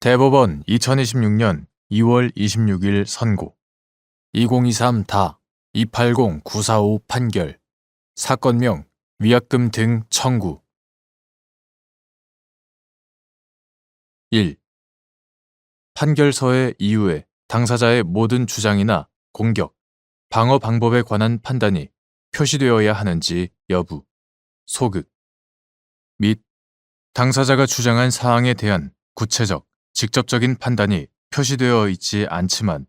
대법원 2026년 2월 26일 선고 2023-280-945 판결 사건명 위약금 등 청구 1. 판결서의 이유에 당사자의 모든 주장이나 공격, 방어 방법에 관한 판단이 표시되어야 하는지 여부, 소극 및 당사자가 주장한 사항에 대한 구체적, 직접적인 판단이 표시되어 있지 않지만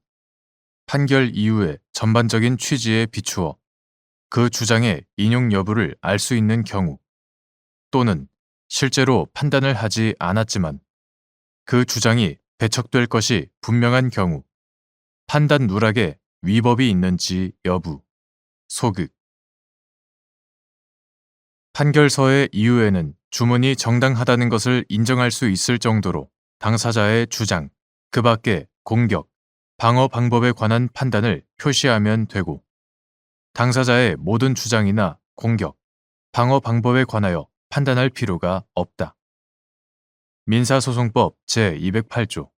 판결 이후의 전반적인 취지에 비추어 그 주장의 인용 여부를 알 수 있는 경우 또는 실제로 판단을 하지 않았지만 그 주장이 배척될 것이 분명한 경우 판단 누락에 위법이 있는지 여부, 소극 판결서의 이유에는 주문이 정당하다는 것을 인정할 수 있을 정도로 당사자의 주장, 그 밖의 공격, 방어 방법에 관한 판단을 표시하면 되고 당사자의 모든 주장이나 공격, 방어 방법에 관하여 판단할 필요가 없다. 민사소송법 제208조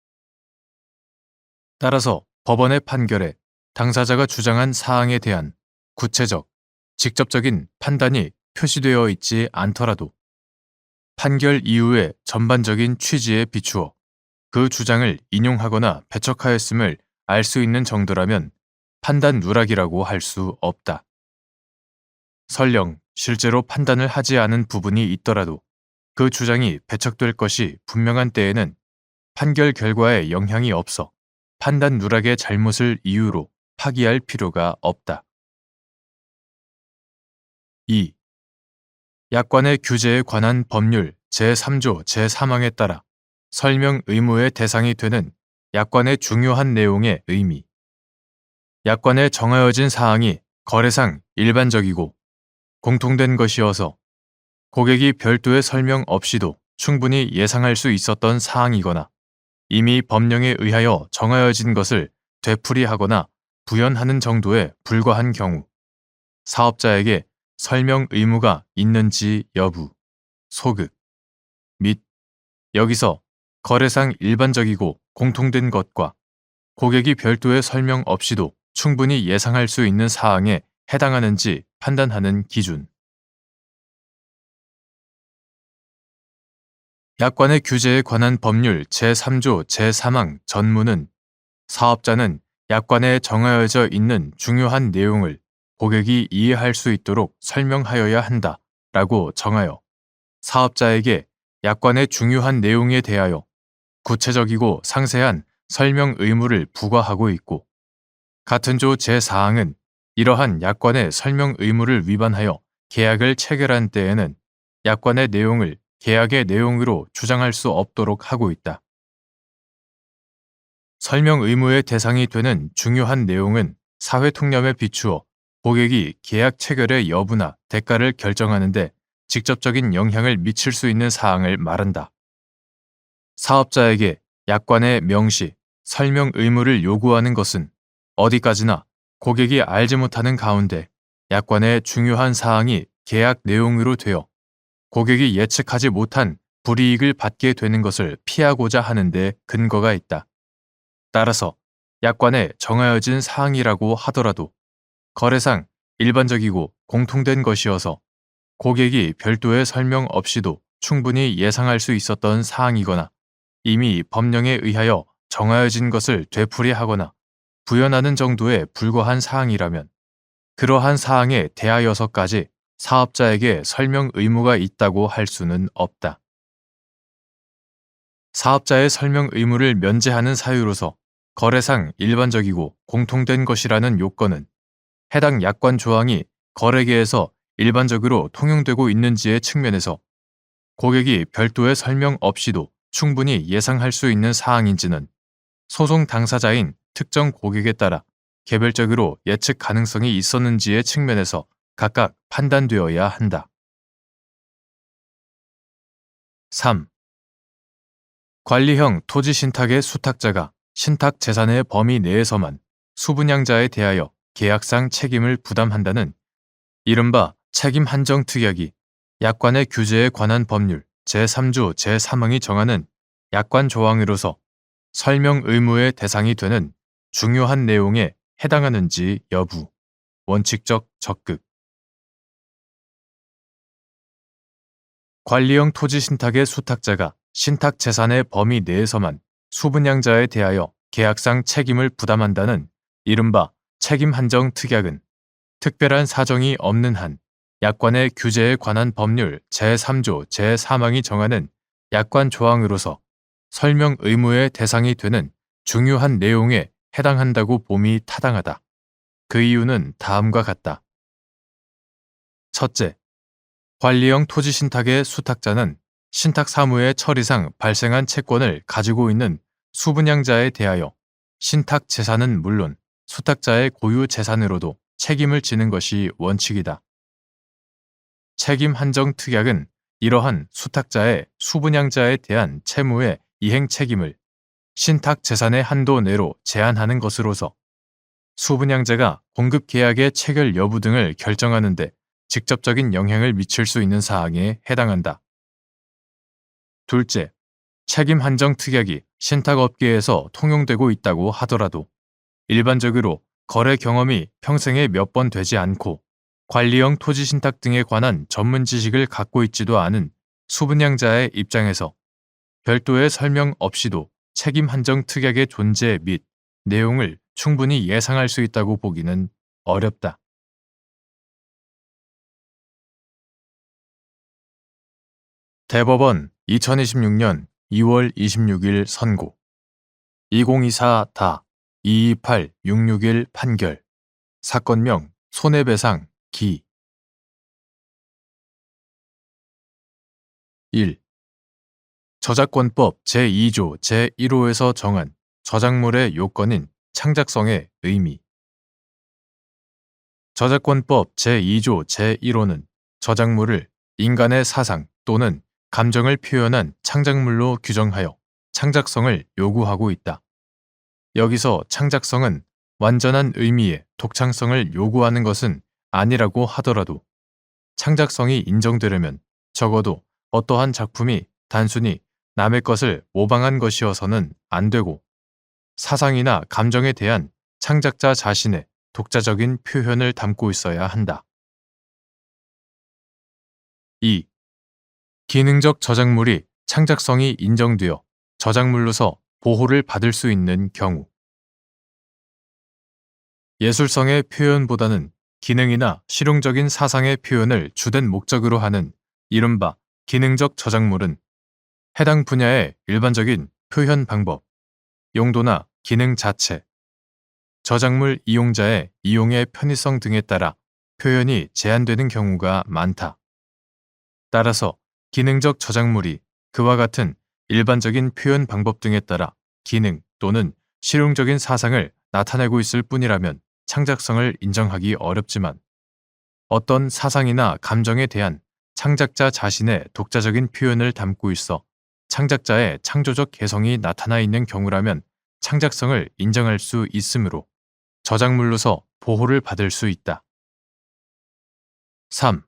따라서 법원의 판결에 당사자가 주장한 사항에 대한 구체적, 직접적인 판단이 표시되어 있지 않더라도 판결 이후의 전반적인 취지에 비추어 그 주장을 인용하거나 배척하였음을 알 수 있는 정도라면 판단 누락이라고 할 수 없다. 설령 실제로 판단을 하지 않은 부분이 있더라도 그 주장이 배척될 것이 분명한 때에는 판결 결과에 영향이 없어 판단 누락의 잘못을 이유로 파기할 필요가 없다. 2. 약관의 규제에 관한 법률 제3조 제3항에 따라 설명 의무의 대상이 되는 약관의 중요한 내용의 의미. 약관에 정하여진 사항이 거래상 일반적이고 공통된 것이어서 고객이 별도의 설명 없이도 충분히 예상할 수 있었던 사항이거나 이미 법령에 의하여 정하여진 것을 되풀이하거나 부연하는 정도에 불과한 경우 사업자에게 설명 의무가 있는지 여부, 소극 및 여기서 거래상 일반적이고 공통된 것과 고객이 별도의 설명 없이도 충분히 예상할 수 있는 사항에 해당하는지 판단하는 기준. 약관의 규제에 관한 법률 제3조 제3항 전문은 사업자는 약관에 정하여져 있는 중요한 내용을 고객이 이해할 수 있도록 설명하여야 한다 라고 정하여 사업자에게 약관의 중요한 내용에 대하여 구체적이고 상세한 설명 의무를 부과하고 있고 같은 조 제4항은 이러한 약관의 설명 의무를 위반하여 계약을 체결한 때에는 약관의 내용을 계약의 내용으로 주장할 수 없도록 하고 있다. 설명 의무의 대상이 되는 중요한 내용은 사회 통념에 비추어 고객이 계약 체결의 여부나 대가를 결정하는데 직접적인 영향을 미칠 수 있는 사항을 말한다. 사업자에게 약관의 명시, 설명 의무를 요구하는 것은 어디까지나 고객이 알지 못하는 가운데 약관의 중요한 사항이 계약 내용으로 되어 고객이 예측하지 못한 불이익을 받게 되는 것을 피하고자 하는데 근거가 있다. 따라서 약관에 정하여진 사항이라고 하더라도 거래상 일반적이고 공통된 것이어서 고객이 별도의 설명 없이도 충분히 예상할 수 있었던 사항이거나 이미 법령에 의하여 정하여진 것을 되풀이하거나 부연하는 정도에 불과한 사항이라면 그러한 사항에 대하여서까지 사업자에게 설명 의무가 있다고 할 수는 없다. 사업자의 설명 의무를 면제하는 사유로서 거래상 일반적이고 공통된 것이라는 요건은 해당 약관 조항이 거래계에서 일반적으로 통용되고 있는지의 측면에서 고객이 별도의 설명 없이도 충분히 예상할 수 있는 사항인지는 소송 당사자인 특정 고객에 따라 개별적으로 예측 가능성이 있었는지의 측면에서 각각 판단되어야 한다. 3. 관리형 토지 신탁의 수탁자가 신탁 재산의 범위 내에서만 수분양자에 대하여 계약상 책임을 부담한다는 이른바 책임 한정 특약이 약관의 규제에 관한 법률 제3조 제3항이 정하는 약관 조항으로서 설명 의무의 대상이 되는 중요한 내용에 해당하는지 여부, 원칙적 적극. 관리형 토지 신탁의 수탁자가 신탁 재산의 범위 내에서만 수분양자에 대하여 계약상 책임을 부담한다는 이른바 책임 한정 특약은 특별한 사정이 없는 한 약관의 규제에 관한 법률 제3조 제3항이 정하는 약관 조항으로서 설명 의무의 대상이 되는 중요한 내용에 해당한다고 봄이 타당하다. 그 이유는 다음과 같다. 첫째, 관리형 토지 신탁의 수탁자는 신탁 사무의 처리상 발생한 채권을 가지고 있는 수분양자에 대하여 신탁 재산은 물론 수탁자의 고유 재산으로도 책임을 지는 것이 원칙이다. 책임 한정 특약은 이러한 수탁자의 수분양자에 대한 채무의 이행 책임을 신탁 재산의 한도 내로 제한하는 것으로서 수분양자가 공급 계약의 체결 여부 등을 결정하는 데 직접적인 영향을 미칠 수 있는 사항에 해당한다. 둘째, 책임 한정 특약이 신탁업계에서 통용되고 있다고 하더라도 일반적으로 거래 경험이 평생에 몇 번 되지 않고 관리형 토지 신탁 등에 관한 전문 지식을 갖고 있지도 않은 수분양자의 입장에서 별도의 설명 없이도 책임 한정 특약의 존재 및 내용을 충분히 예상할 수 있다고 보기는 어렵다. 대법원 2026년 2월 26일 선고 2024-228-661 판결 사건명 손해배상 기 1. 저작권법 제2조 제1호에서 정한 저작물의 요건인 창작성의 의미 저작권법 제2조 제1호는 저작물을 인간의 사상 또는 감정을 표현한 창작물로 규정하여 창작성을 요구하고 있다. 여기서 창작성은 완전한 의미의 독창성을 요구하는 것은 아니라고 하더라도 창작성이 인정되려면 적어도 어떠한 작품이 단순히 남의 것을 모방한 것이어서는 안 되고 사상이나 감정에 대한 창작자 자신의 독자적인 표현을 담고 있어야 한다. 2. 기능적 저작물이 창작성이 인정되어 저작물로서 보호를 받을 수 있는 경우 예술성의 표현보다는 기능이나 실용적인 사상의 표현을 주된 목적으로 하는 이른바 기능적 저작물은 해당 분야의 일반적인 표현 방법, 용도나 기능 자체, 저작물 이용자의 이용의 편의성 등에 따라 표현이 제한되는 경우가 많다. 따라서 기능적 저작물이 그와 같은 일반적인 표현 방법 등에 따라 기능 또는 실용적인 사상을 나타내고 있을 뿐이라면 창작성을 인정하기 어렵지만 어떤 사상이나 감정에 대한 창작자 자신의 독자적인 표현을 담고 있어 창작자의 창조적 개성이 나타나 있는 경우라면 창작성을 인정할 수 있으므로 저작물로서 보호를 받을 수 있다. 3.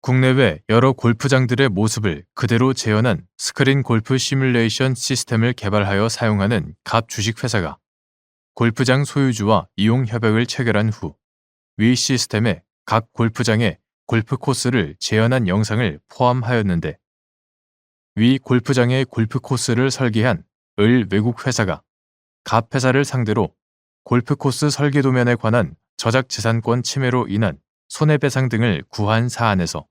국내외 여러 골프장들의 모습을 그대로 재현한 스크린 골프 시뮬레이션 시스템을 개발하여 사용하는 갑 주식회사가 골프장 소유주와 이용 협약을 체결한 후 위 시스템에 각 골프장의 골프 코스를 재현한 영상을 포함하였는데 위 골프장의 골프 코스를 설계한 을 외국 회사가 갑 회사를 상대로 골프 코스 설계 도면에 관한 저작 재산권 침해로 인한 손해배상 등을 구한 사안에서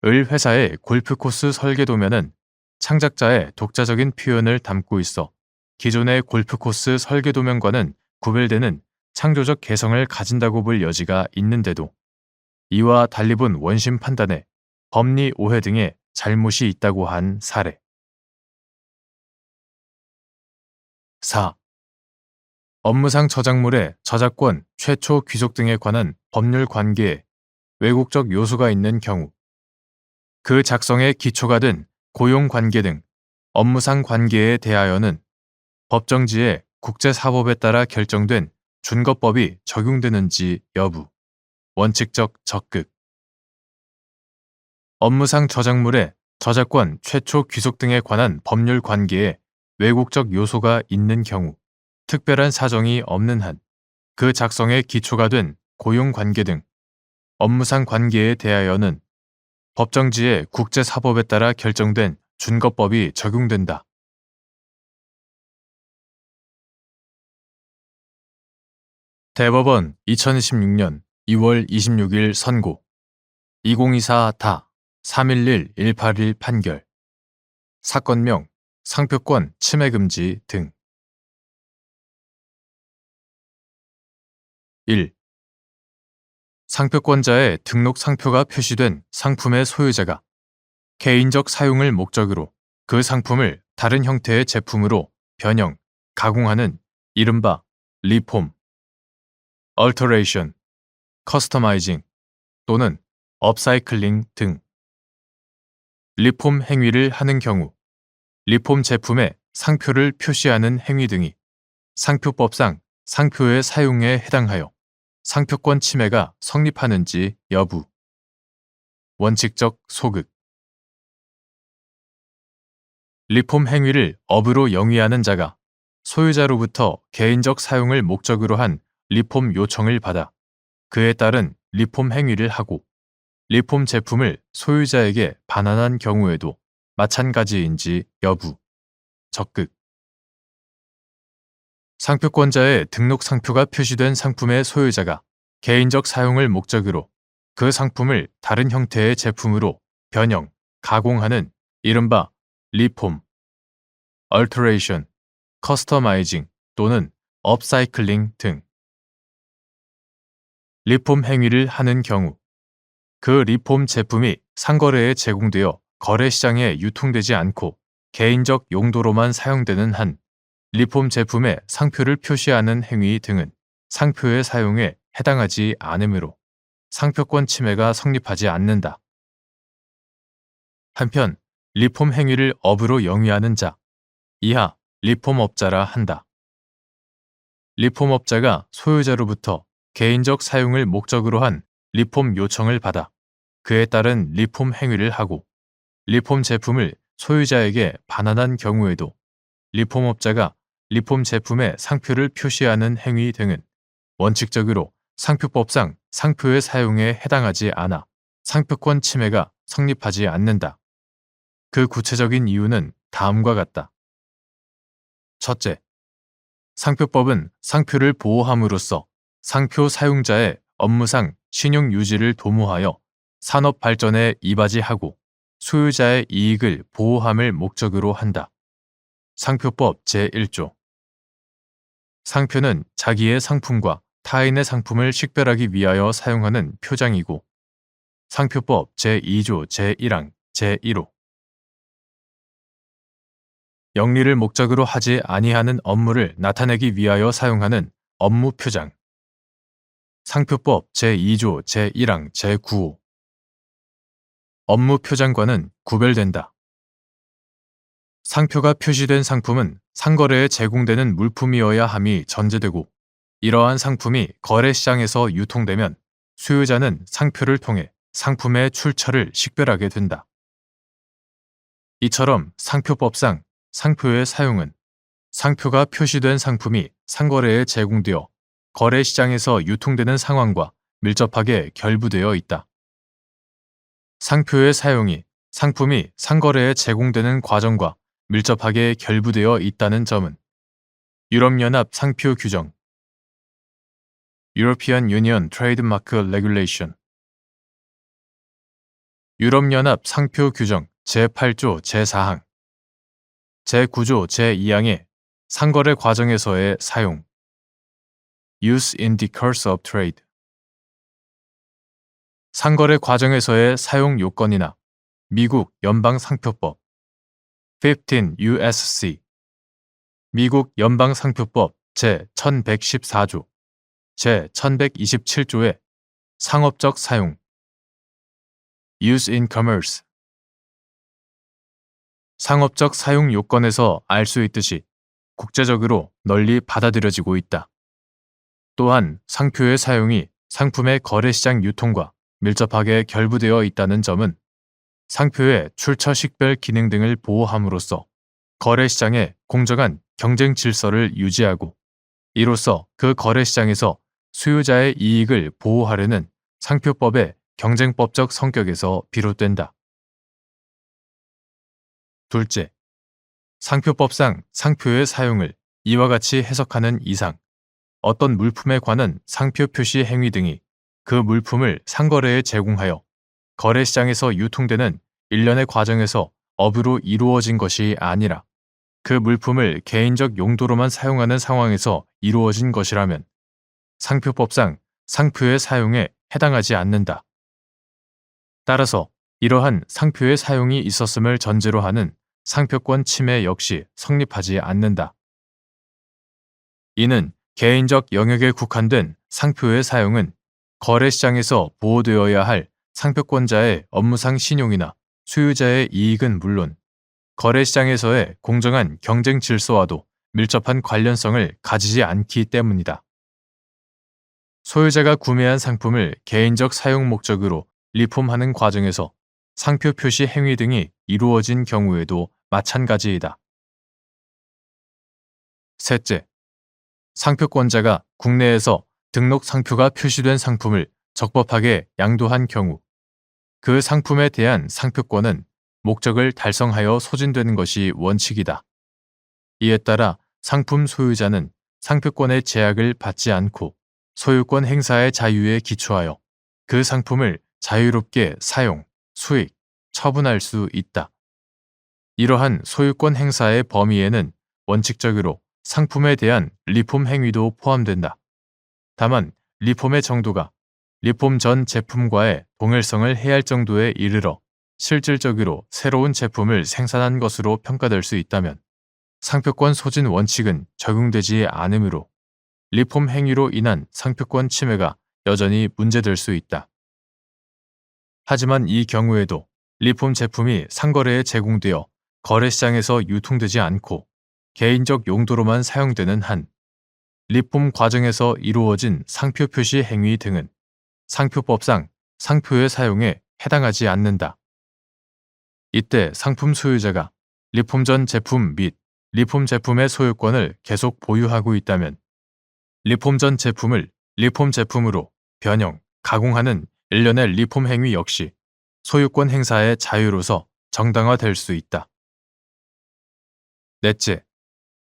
을 회사의 골프 코스 설계 도면은 창작자의 독자적인 표현을 담고 있어 기존의 골프 코스 설계 도면과는 구별되는 창조적 개성을 가진다고 볼 여지가 있는데도 이와 달리 본 원심 판단에 법리 오해 등의 잘못이 있다고 한 사례. 4. 업무상 저작물의 저작권, 최초 귀속 등에 관한 법률 관계에 외국적 요소가 있는 경우 그 작성의 기초가 된 고용관계 등 업무상 관계에 대하여는 법정지의 국제사법에 따라 결정된 준거법이 적용되는지 여부, 원칙적 적극 업무상 저작물의 저작권, 최초 귀속 등에 관한 법률 관계에 외국적 요소가 있는 경우, 특별한 사정이 없는 한, 그 작성에 기초가 된 고용관계 등 업무상 관계에 대하여는 법정지의 국제사법에 따라 결정된 준거법이 적용된다. 대법원 2016년 2월 26일 선고 2024다 311-181 판결 사건명 상표권 침해금지 등 1. 상표권자의 등록 상표가 표시된 상품의 소유자가 개인적 사용을 목적으로 그 상품을 다른 형태의 제품으로 변형, 가공하는 이른바 리폼, alteration, customizing 또는 업사이클링 등 리폼 행위를 하는 경우 리폼 제품의 상표를 표시하는 행위 등이 상표법상 상표의 사용에 해당하여 상표권 침해가 성립하는지 여부. 원칙적 소극. 리폼 행위를 업으로 영위하는 자가 소유자로부터 개인적 사용을 목적으로 한 리폼 요청을 받아 그에 따른 리폼 행위를 하고 리폼 제품을 소유자에게 반환한 경우에도 마찬가지인지 여부. 적극. 상표권자의 등록 상표가 표시된 상품의 소유자가 개인적 사용을 목적으로 그 상품을 다른 형태의 제품으로 변형, 가공하는 이른바 리폼, alteration, customizing 또는 업사이클링 등 리폼 행위를 하는 경우 그 리폼 제품이 상거래에 제공되어 거래시장에 유통되지 않고 개인적 용도로만 사용되는 한 리폼 제품의 상표를 표시하는 행위 등은 상표의 사용에 해당하지 않으므로 상표권 침해가 성립하지 않는다. 한편 리폼 행위를 업으로 영위하는 자, 이하 리폼업자라 한다. 리폼업자가 소유자로부터 개인적 사용을 목적으로 한 리폼 요청을 받아 그에 따른 리폼 행위를 하고 리폼 제품을 소유자에게 반환한 경우에도 리폼업자가 리폼 제품의 상표를 표시하는 행위 등은 원칙적으로 상표법상 상표의 사용에 해당하지 않아 상표권 침해가 성립하지 않는다. 그 구체적인 이유는 다음과 같다. 첫째, 상표법은 상표를 보호함으로써 상표 사용자의 업무상 신용 유지를 도모하여 산업 발전에 이바지하고 소유자의 이익을 보호함을 목적으로 한다. 상표법 제1조. 상표는 자기의 상품과 타인의 상품을 식별하기 위하여 사용하는 표장이고 상표법 제2조 제1항 제1호. 영리를 목적으로 하지 아니하는 업무를 나타내기 위하여 사용하는 업무 표장. 상표법 제2조 제1항 제9호. 업무 표장과는 구별된다. 상표가 표시된 상품은 상거래에 제공되는 물품이어야 함이 전제되고 이러한 상품이 거래시장에서 유통되면 수요자는 상표를 통해 상품의 출처를 식별하게 된다. 이처럼 상표법상 상표의 사용은 상표가 표시된 상품이 상거래에 제공되어 거래시장에서 유통되는 상황과 밀접하게 결부되어 있다. 상표의 사용이 상품이 상거래에 제공되는 과정과 밀접하게 결부되어 있다는 점은 유럽연합 상표 규정 European Union Trademark Regulation 유럽연합 상표 규정 제8조 제4항 제9조 제2항의 상거래 과정에서의 사용 Use in the course of trade 상거래 과정에서의 사용 요건이나 미국 연방상표법 15 USC 미국 연방상표법 제1114조 제1127조의 상업적 사용 Use in commerce 상업적 사용 요건에서 알 수 있듯이 국제적으로 널리 받아들여지고 있다. 또한 상표의 사용이 상품의 거래시장 유통과 밀접하게 결부되어 있다는 점은 상표의 출처 식별 기능 등을 보호함으로써 거래시장의 공정한 경쟁 질서를 유지하고 이로써 그 거래 시장에서 수요자의 이익을 보호하려는 상표법의 경쟁법적 성격에서 비롯된다. 둘째, 상표법상 상표의 사용을 이와 같이 해석하는 이상 어떤 물품에 관한 상표 표시 행위 등이 그 물품을 상거래에 제공하여 거래 시장에서 유통되는 일련의 과정에서 업으로 이루어진 것이 아니라 그 물품을 개인적 용도로만 사용하는 상황에서 이루어진 것이라면 상표법상 상표의 사용에 해당하지 않는다. 따라서 이러한 상표의 사용이 있었음을 전제로 하는 상표권 침해 역시 성립하지 않는다. 이는 개인적 영역에 국한된 상표의 사용은 거래 시장에서 보호되어야 할 상표권자의 업무상 신용이나 소유자의 이익은 물론 거래 시장에서의 공정한 경쟁 질서와도 밀접한 관련성을 가지지 않기 때문이다. 소유자가 구매한 상품을 개인적 사용 목적으로 리폼하는 과정에서 상표 표시 행위 등이 이루어진 경우에도 마찬가지이다. 셋째, 상표권자가 국내에서 등록 상표가 표시된 상품을 적법하게 양도한 경우 그 상품에 대한 상표권은 목적을 달성하여 소진되는 것이 원칙이다. 이에 따라 상품 소유자는 상표권의 제약을 받지 않고 소유권 행사의 자유에 기초하여 그 상품을 자유롭게 사용, 수익, 처분할 수 있다. 이러한 소유권 행사의 범위에는 원칙적으로 상품에 대한 리폼 행위도 포함된다. 다만 리폼의 정도가 리폼 전 제품과의 동일성을 해할 정도에 이르러 실질적으로 새로운 제품을 생산한 것으로 평가될 수 있다면 상표권 소진 원칙은 적용되지 않으므로 리폼 행위로 인한 상표권 침해가 여전히 문제될 수 있다. 하지만 이 경우에도 리폼 제품이 상거래에 제공되어 거래 시장에서 유통되지 않고 개인적 용도로만 사용되는 한 리폼 과정에서 이루어진 상표 표시 행위 등은 상표법상 상표의 사용에 해당하지 않는다. 이때 상품 소유자가 리폼 전 제품 및 리폼 제품의 소유권을 계속 보유하고 있다면 리폼 전 제품을 리폼 제품으로 변형, 가공하는 일련의 리폼 행위 역시 소유권 행사의 자유로서 정당화될 수 있다. 넷째,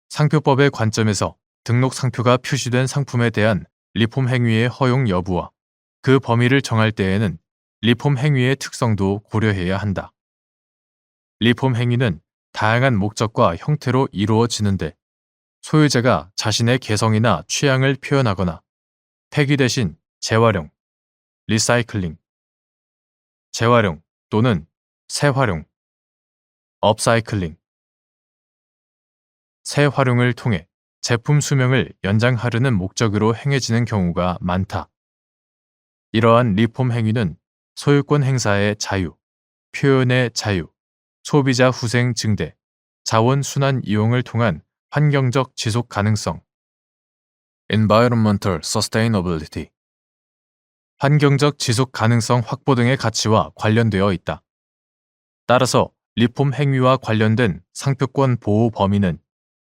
상표법의 관점에서 등록 상표가 표시된 상품에 대한 리폼 행위의 허용 여부와 그 범위를 정할 때에는 리폼 행위의 특성도 고려해야 한다. 리폼 행위는 다양한 목적과 형태로 이루어지는데 소유자가 자신의 개성이나 취향을 표현하거나 폐기 대신 재활용, 리사이클링, 재활용 또는 재활용, 업사이클링, 재활용을 통해 제품 수명을 연장하려는 목적으로 행해지는 경우가 많다. 이러한 리폼 행위는 소유권 행사의 자유, 표현의 자유, 소비자 후생 증대, 자원 순환 이용을 통한 환경적 지속 가능성, Environmental Sustainability, 환경적 지속 가능성 확보 등의 가치와 관련되어 있다. 따라서 리폼 행위와 관련된 상표권 보호 범위는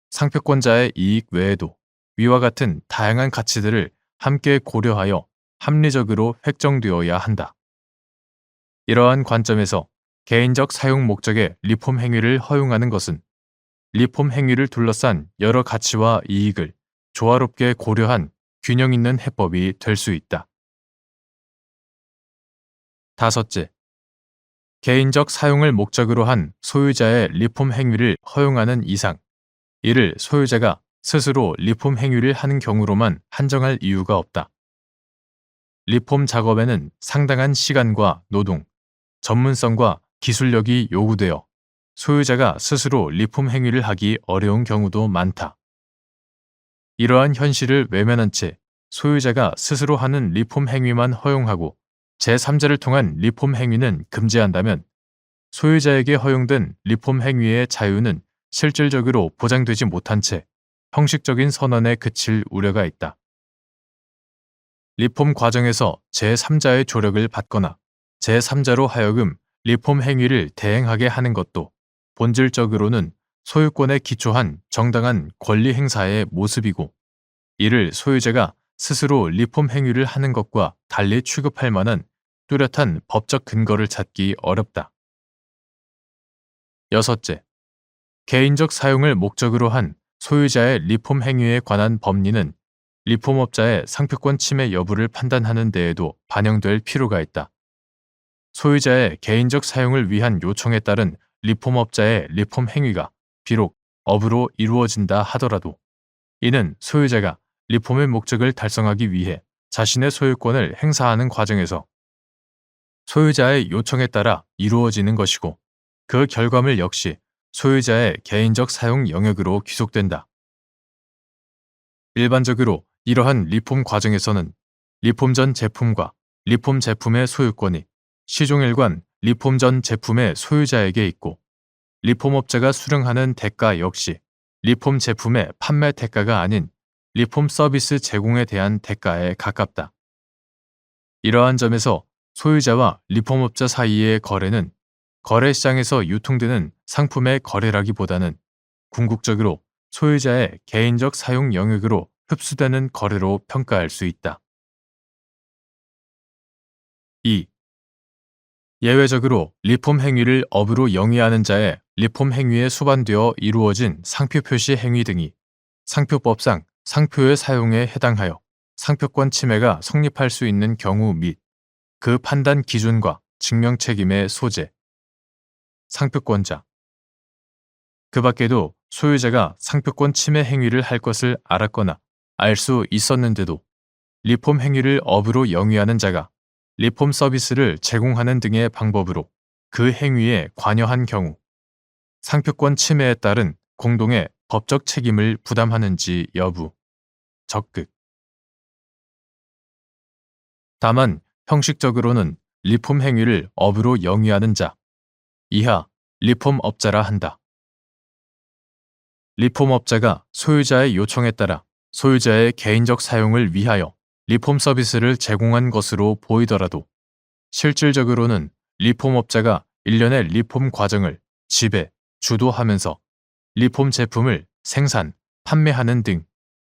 상표권자의 이익 외에도 위와 같은 다양한 가치들을 함께 고려하여 합리적으로 획정되어야 한다. 이러한 관점에서 개인적 사용 목적의 리폼 행위를 허용하는 것은 리폼 행위를 둘러싼 여러 가치와 이익을 조화롭게 고려한 균형 있는 해법이 될 수 있다. 다섯째, 개인적 사용을 목적으로 한 소유자의 리폼 행위를 허용하는 이상 이를 소유자가 스스로 리폼 행위를 하는 경우로만 한정할 이유가 없다. 리폼 작업에는 상당한 시간과 노동, 전문성과 기술력이 요구되어 소유자가 스스로 리폼 행위를 하기 어려운 경우도 많다. 이러한 현실을 외면한 채 소유자가 스스로 하는 리폼 행위만 허용하고 제3자를 통한 리폼 행위는 금지한다면 소유자에게 허용된 리폼 행위의 자유는 실질적으로 보장되지 못한 채 형식적인 선언에 그칠 우려가 있다. 리폼 과정에서 제3자의 조력을 받거나 제3자로 하여금 리폼 행위를 대행하게 하는 것도 본질적으로는 소유권에 기초한 정당한 권리 행사의 모습이고, 이를 소유자가 스스로 리폼 행위를 하는 것과 달리 취급할 만한 뚜렷한 법적 근거를 찾기 어렵다. 여섯째, 개인적 사용을 목적으로 한 소유자의 리폼 행위에 관한 법리는 리폼업자의 상표권 침해 여부를 판단하는 데에도 반영될 필요가 있다. 소유자의 개인적 사용을 위한 요청에 따른 리폼업자의 리폼 행위가 비록 업으로 이루어진다 하더라도 이는 소유자가 리폼의 목적을 달성하기 위해 자신의 소유권을 행사하는 과정에서 소유자의 요청에 따라 이루어지는 것이고, 그 결과물 역시 소유자의 개인적 사용 영역으로 귀속된다. 일반적으로 이러한 리폼 과정에서는 리폼 전 제품과 리폼 제품의 소유권이 시종일관 리폼 전 제품의 소유자에게 있고, 리폼업자가 수령하는 대가 역시 리폼 제품의 판매 대가가 아닌 리폼 서비스 제공에 대한 대가에 가깝다. 이러한 점에서 소유자와 리폼업자 사이의 거래는 거래시장에서 유통되는 상품의 거래라기보다는 궁극적으로 소유자의 개인적 사용 영역으로 흡수되는 거래로 평가할 수 있다. 2. 예외적으로 리폼 행위를 업으로 영위하는 자의 리폼 행위에 수반되어 이루어진 상표 표시 행위 등이 상표법상 상표의 사용에 해당하여 상표권 침해가 성립할 수 있는 경우 및 그 판단 기준과 증명 책임의 소재, 상표권자. 그 밖에도 소유자가 상표권 침해 행위를 할 것을 알았거나 알 수 있었는데도 리폼 행위를 업으로 영위하는 자가 리폼 서비스를 제공하는 등의 방법으로 그 행위에 관여한 경우 상표권 침해에 따른 공동의 법적 책임을 부담하는지 여부, 적극. 다만 형식적으로는 리폼 행위를 업으로 영위하는 자, 이하 리폼업자라 한다. 리폼업자가 소유자의 요청에 따라 소유자의 개인적 사용을 위하여 리폼 서비스를 제공한 것으로 보이더라도 실질적으로는 리폼업자가 일련의 리폼 과정을 지배, 주도하면서 리폼 제품을 생산, 판매하는 등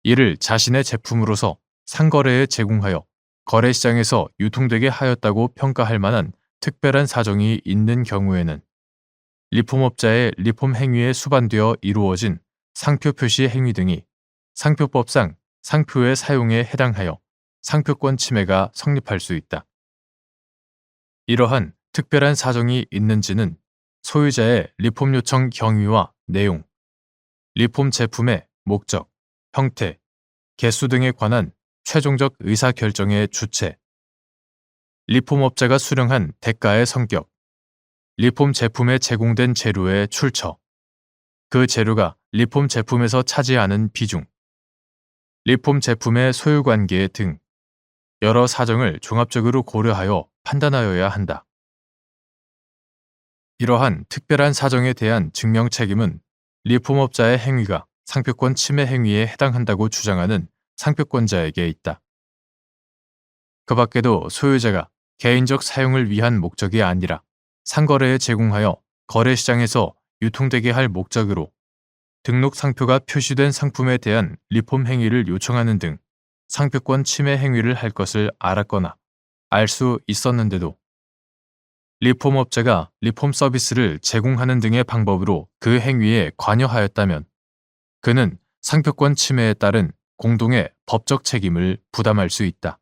이를 자신의 제품으로서 상거래에 제공하여 거래시장에서 유통되게 하였다고 평가할 만한 특별한 사정이 있는 경우에는 리폼업자의 리폼 행위에 수반되어 이루어진 상표 표시 행위 등이 상표법상 상표의 사용에 해당하여 상표권 침해가 성립할 수 있다. 이러한 특별한 사정이 있는지는 소유자의 리폼 요청 경위와 내용, 리폼 제품의 목적, 형태, 개수 등에 관한 최종적 의사결정의 주체, 리폼업자가 수령한 대가의 성격, 리폼 제품에 제공된 재료의 출처, 그 재료가 리폼 제품에서 차지하는 비중, 리폼 제품의 소유관계 등 여러 사정을 종합적으로 고려하여 판단하여야 한다. 이러한 특별한 사정에 대한 증명 책임은 리폼업자의 행위가 상표권 침해 행위에 해당한다고 주장하는 상표권자에게 있다. 그 밖에도 소유자가 개인적 사용을 위한 목적이 아니라 상거래에 제공하여 거래시장에서 유통되게 할 목적으로 등록 상표가 표시된 상품에 대한 리폼 행위를 요청하는 등 상표권 침해 행위를 할 것을 알았거나 알 수 있었는데도 리폼업자가 리폼 서비스를 제공하는 등의 방법으로 그 행위에 관여하였다면 그는 상표권 침해에 따른 공동의 법적 책임을 부담할 수 있다.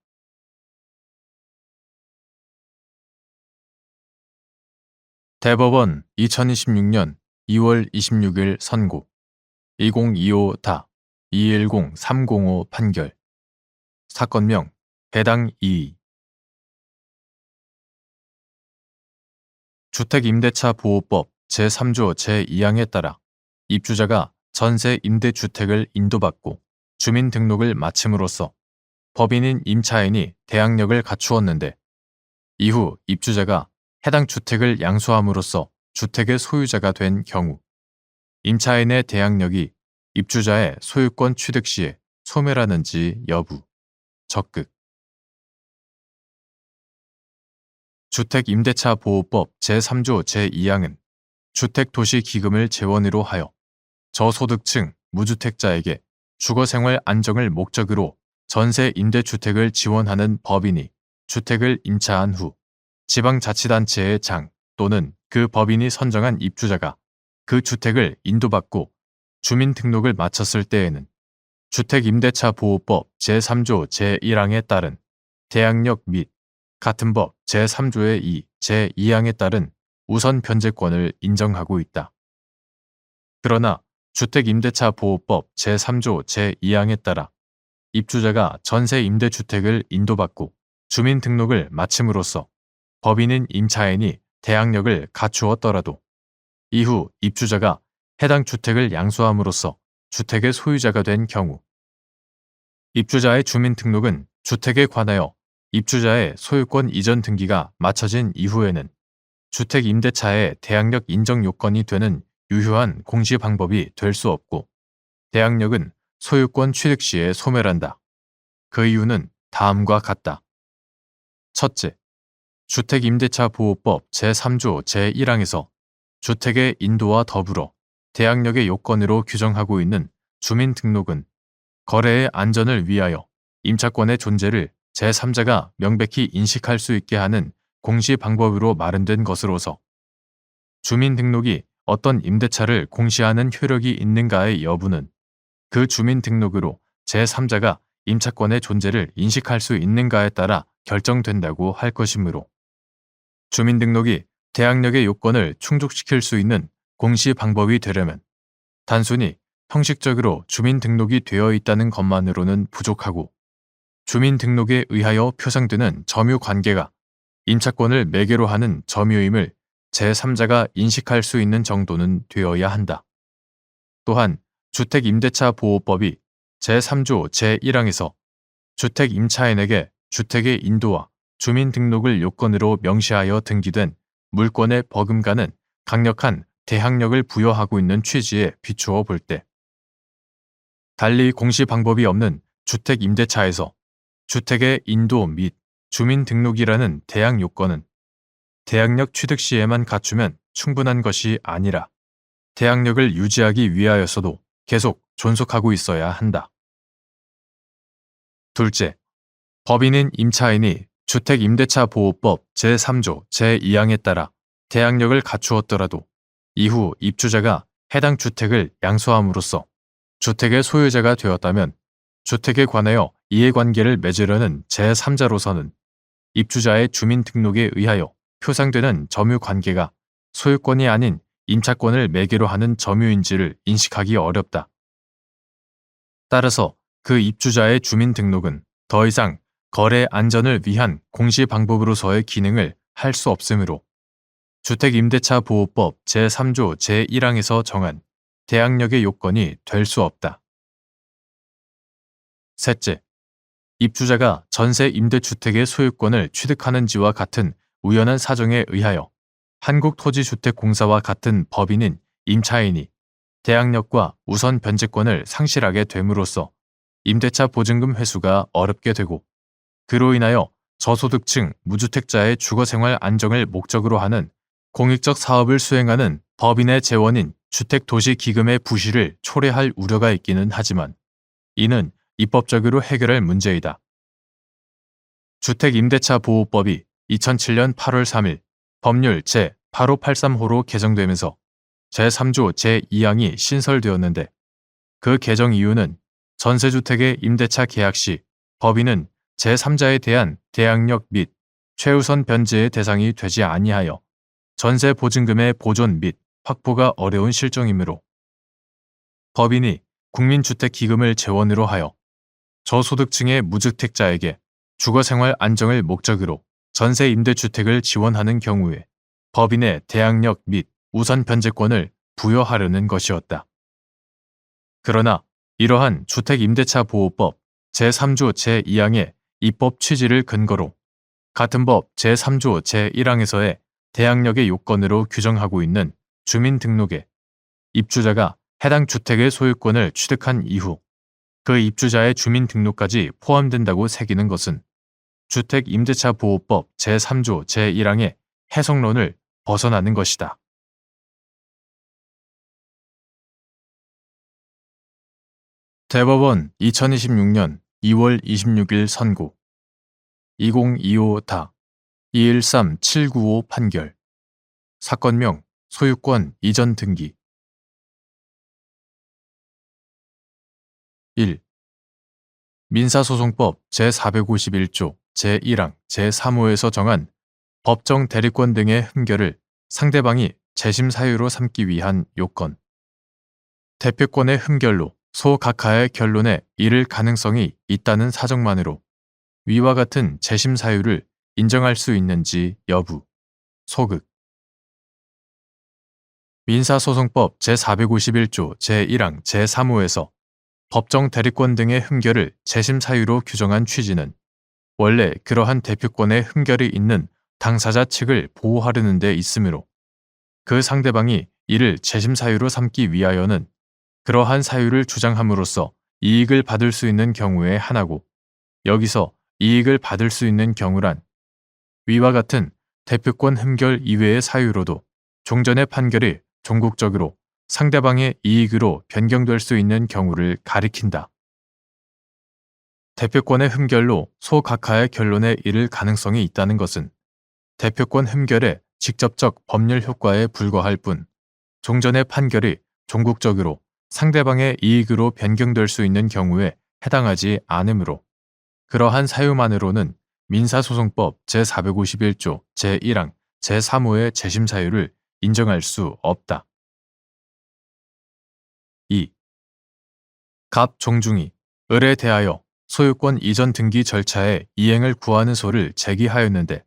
대법원 2026년 2월 26일 선고 2025-210305 판결 사건명 배당 2 주택임대차 보호법 제3조 제2항에 따라 입주자가 전세 임대주택을 인도받고 주민등록을 마침으로써 법인인 임차인이 대항력을 갖추었는데 이후 입주자가 해당 주택을 양수함으로써 주택의 소유자가 된 경우 임차인의 대항력이 입주자의 소유권 취득 시에 소멸하는지 여부, 적극. 주택임대차 보호법 제3조 제2항은 주택도시기금을 재원으로 하여 저소득층, 무주택자에게 주거생활 안정을 목적으로 전세 임대주택을 지원하는 법인이 주택을 임차한 후 지방자치단체의 장 또는 그 법인이 선정한 입주자가 그 주택을 인도받고 주민등록을 마쳤을 때에는 주택임대차보호법 제3조 제1항에 따른 대항력 및 같은 법 제3조의 2, 제2항에 따른 우선 변제권을 인정하고 있다. 그러나 주택임대차보호법 제3조 제2항에 따라 입주자가 전세 임대주택을 인도받고 주민등록을 마침으로써 법인인 임차인이 대항력을 갖추었더라도 이후 입주자가 해당 주택을 양수함으로써 주택의 소유자가 된 경우 입주자의 주민등록은 주택에 관하여 입주자의 소유권 이전 등기가 마쳐진 이후에는 주택임대차의 대항력 인정 요건이 되는 유효한 공시 방법이 될 수 없고 대항력은 소유권 취득 시에 소멸한다. 그 이유는 다음과 같다. 첫째, 주택임대차보호법 제3조 제1항에서 주택의 인도와 더불어 대항력의 요건으로 규정하고 있는 주민등록은 거래의 안전을 위하여 임차권의 존재를 제3자가 명백히 인식할 수 있게 하는 공시 방법으로 마련된 것으로서 주민등록이 어떤 임대차를 공시하는 효력이 있는가의 여부는 그 주민등록으로 제3자가 임차권의 존재를 인식할 수 있는가에 따라 결정된다고 할 것이므로 주민등록이 대항력의 요건을 충족시킬 수 있는 공시 방법이 되려면 단순히 형식적으로 주민등록이 되어 있다는 것만으로는 부족하고 주민등록에 의하여 표상되는 점유관계가 임차권을 매개로 하는 점유임을 제3자가 인식할 수 있는 정도는 되어야 한다. 또한 주택임대차보호법이 제3조 제1항에서 주택임차인에게 주택의 인도와 주민등록을 요건으로 명시하여 등기된 물권의 버금가는 강력한 대항력을 부여하고 있는 취지에 비추어 볼 때 달리 공시 방법이 없는 주택임대차에서 주택의 인도 및 주민등록이라는 대항 요건은 대항력 취득 시에만 갖추면 충분한 것이 아니라 대항력을 유지하기 위하여서도 계속 존속하고 있어야 한다. 둘째, 법인인 임차인이 주택임대차보호법 제3조 제2항에 따라 대항력을 갖추었더라도 이후 입주자가 해당 주택을 양수함으로써 주택의 소유자가 되었다면 주택에 관하여 이해관계를 맺으려는 제3자로서는 입주자의 주민등록에 의하여 표상되는 점유관계가 소유권이 아닌 임차권을 매개로 하는 점유인지를 인식하기 어렵다. 따라서 그 입주자의 주민등록은 더 이상 거래 안전을 위한 공시 방법으로서의 기능을 할 수 없으므로 주택임대차보호법 제3조 제1항에서 정한 대항력의 요건이 될 수 없다. 셋째, 입주자가 전세 임대주택의 소유권을 취득하는지와 같은 우연한 사정에 의하여 한국토지주택공사와 같은 법인인 임차인이 대항력과 우선 변제권을 상실하게 됨으로써 임대차 보증금 회수가 어렵게 되고 그로 인하여 저소득층 무주택자의 주거생활 안정을 목적으로 하는 공익적 사업을 수행하는 법인의 재원인 주택도시기금의 부실을 초래할 우려가 있기는 하지만 이는 입법적으로 해결할 문제이다. 주택임대차보호법이 2007년 8월 3일 법률 제8583호로 개정되면서 제3조 제2항이 신설되었는데 그 개정 이유는 전세주택의 임대차 계약 시 법인은 제3자에 대한 대항력 및 최우선 변제의 대상이 되지 아니하여 전세 보증금의 보존 및 확보가 어려운 실정이므로 법인이 국민주택기금을 재원으로 하여 저소득층의 무주택자에게 주거생활 안정을 목적으로 전세 임대주택을 지원하는 경우에 법인의 대항력 및 우선 변제권을 부여하려는 것이었다. 그러나 이러한 주택임대차보호법 제3조 제2항의 입법 취지를 근거로 같은 법 제3조 제1항에서의 대항력의 요건으로 규정하고 있는 주민등록에 입주자가 해당 주택의 소유권을 취득한 이후 그 입주자의 주민등록까지 포함된다고 새기는 것은 주택임대차보호법 제3조 제1항의 해석론을 벗어나는 것이다. 대법원 2026년 2월 26일 선고 2025다 213795 판결 사건명 소유권 이전 등기 1. 민사소송법 제451조 제1항 제3호에서 정한 법정 대리권 등의 흠결을 상대방이 재심 사유로 삼기 위한 요건. 대표권의 흠결로 소각하의 결론에 이를 가능성이 있다는 사정만으로 위와 같은 재심 사유를 인정할 수 있는지 여부. 소극. 민사소송법 제451조 제1항 제3호에서 법정 대리권 등의 흠결을 재심 사유로 규정한 취지는 원래 그러한 대표권의 흠결이 있는 당사자 측을 보호하려는 데 있으므로 그 상대방이 이를 재심 사유로 삼기 위하여는 그러한 사유를 주장함으로써 이익을 받을 수 있는 경우에 하나고, 여기서 이익을 받을 수 있는 경우란 위와 같은 대표권 흠결 이외의 사유로도 종전의 판결이 종국적으로 상대방의 이익으로 변경될 수 있는 경우를 가리킨다. 대표권의 흠결로 소각하의 결론에 이를 가능성이 있다는 것은 대표권 흠결의 직접적 법률 효과에 불과할 뿐 종전의 판결이 종국적으로 상대방의 이익으로 변경될 수 있는 경우에 해당하지 않으므로 그러한 사유만으로는 민사소송법 제451조 제1항 제3호의 재심 사유를 인정할 수 없다. 2. 갑 종중이 을에 대하여 소유권 이전 등기 절차의 이행을 구하는 소를 제기하였는데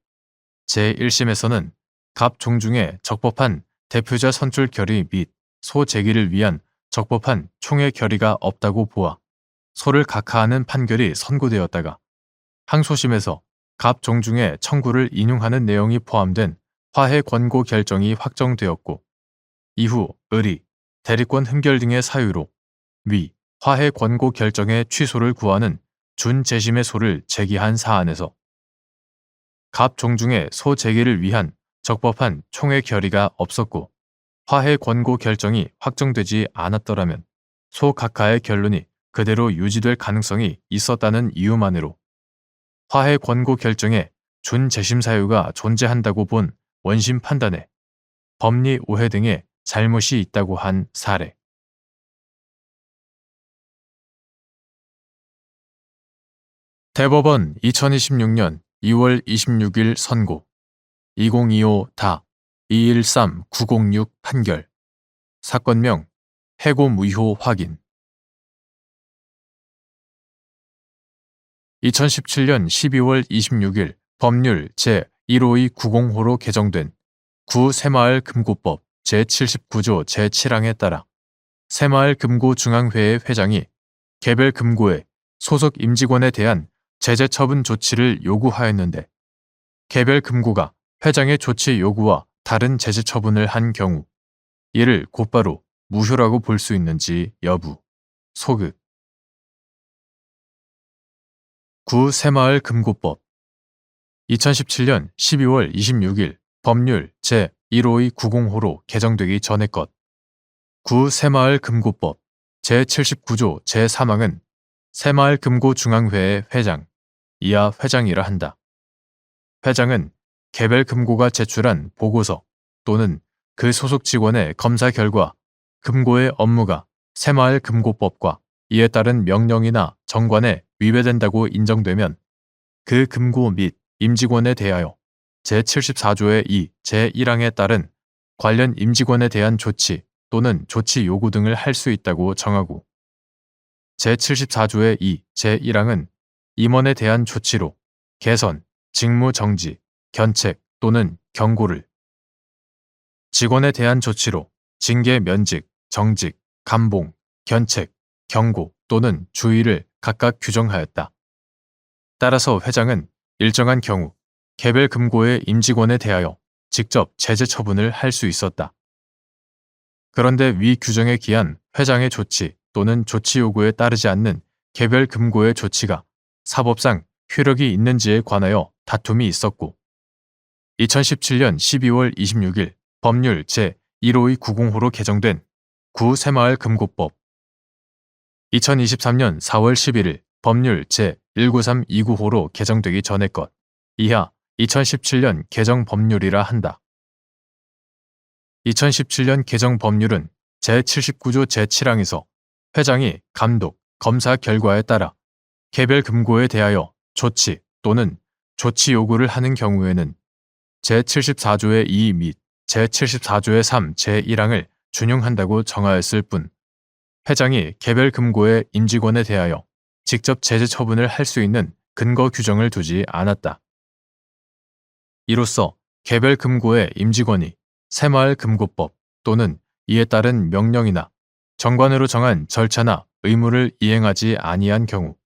제1심에서는 갑 종중의 적법한 대표자 선출 결의 및 소 제기를 위한 적법한 총회 결의가 없다고 보아 소를 각하하는 판결이 선고되었다가 항소심에서 갑 종중의 청구를 인용하는 내용이 포함된 화해 권고 결정이 확정되었고 이후 을이 대리권 흠결 등의 사유로 위 화해 권고 결정의 취소를 구하는 준재심의 소를 제기한 사안에서 갑 종중의 소 제기를 위한 적법한 총회 결의가 없었고 화해 권고 결정이 확정되지 않았더라면 소 각하의 결론이 그대로 유지될 가능성이 있었다는 이유만으로 화해 권고 결정에 준재심 사유가 존재한다고 본 원심 판단에 법리 오해 등의 잘못이 있다고 한 사례. 대법원 2026년 2월 26일 선고 2025다 213906 판결 사건명 해고 무효 확인 2017년 12월 26일 법률 제15290호로 개정된 구새마을 금고법 제79조 제7항에 따라 새마을금고중앙회의 회장이 개별 금고의 소속 임직원에 대한 제재 처분 조치를 요구하였는데 개별 금고가 회장의 조치 요구와 다른 제재 처분을 한 경우 이를 곧바로 무효라고 볼 수 있는지 여부. 소극. 구새마을금고법 2017년 12월 26일 법률 제15290호로 개정되기 전의 것. 구새마을금고법 제79조 제3항은 새마을금고중앙회의 회장, 이하 회장이라 한다. 회장은 개별 금고가 제출한 보고서 또는 그 소속 직원의 검사 결과 금고의 업무가 새마을금고법과 이에 따른 명령이나 정관에 위배된다고 인정되면 그 금고 및 임직원에 대하여 제74조의 2 제1항에 따른 관련 임직원에 대한 조치 또는 조치 요구 등을 할 수 있다고 정하고 제74조의 2 제1항은 임원에 대한 조치로 개선, 직무 정지, 견책 또는 경고를 직원에 대한 조치로 징계 면직, 정직, 감봉, 견책, 경고 또는 주의를 각각 규정하였다. 따라서 회장은 일정한 경우 개별 금고의 임직원에 대하여 직접 제재 처분을 할 수 있었다. 그런데 위 규정에 기한 회장의 조치 또는 조치 요구에 따르지 않는 개별 금고의 조치가 사법상 효력이 있는지에 관하여 다툼이 있었고 2017년 12월 26일 법률 제15290호로 개정된 구새마을금고법 2023년 4월 11일 법률 제193295호로 개정되기 전의 것 이하 2017년 개정 법률이라 한다. 2017년 개정 법률은 제79조 제7항에서 회장이 감독, 검사 결과에 따라 개별 금고에 대하여 조치 또는 조치 요구를 하는 경우에는 제74조의 2 및 제74조의 3 제1항을 준용한다고 정하였을 뿐 회장이 개별 금고의 임직원에 대하여 직접 제재 처분을 할 수 있는 근거 규정을 두지 않았다. 이로써 개별 금고의 임직원이 새마을금고법 또는 이에 따른 명령이나 정관으로 정한 절차나 의무를 이행하지 아니한 경우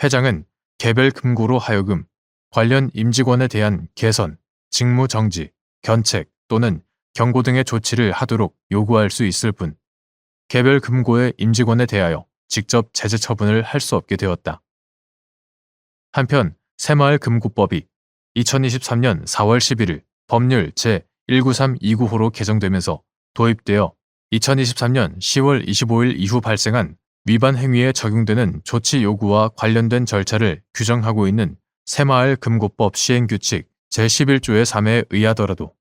회장은 개별 금고로 하여금 관련 임직원에 대한 개선, 직무 정지, 견책 또는 경고 등의 조치를 하도록 요구할 수 있을 뿐 개별 금고의 임직원에 대하여 직접 제재 처분을 할 수 없게 되었다. 한편 새마을금고법이 2023년 4월 11일 법률 제193295호로 개정되면서 도입되어 2023년 10월 25일 이후 발생한 위반 행위에 적용되는 조치 요구와 관련된 절차를 규정하고 있는 새마을금고법 시행규칙 제11조의 3에 의하더라도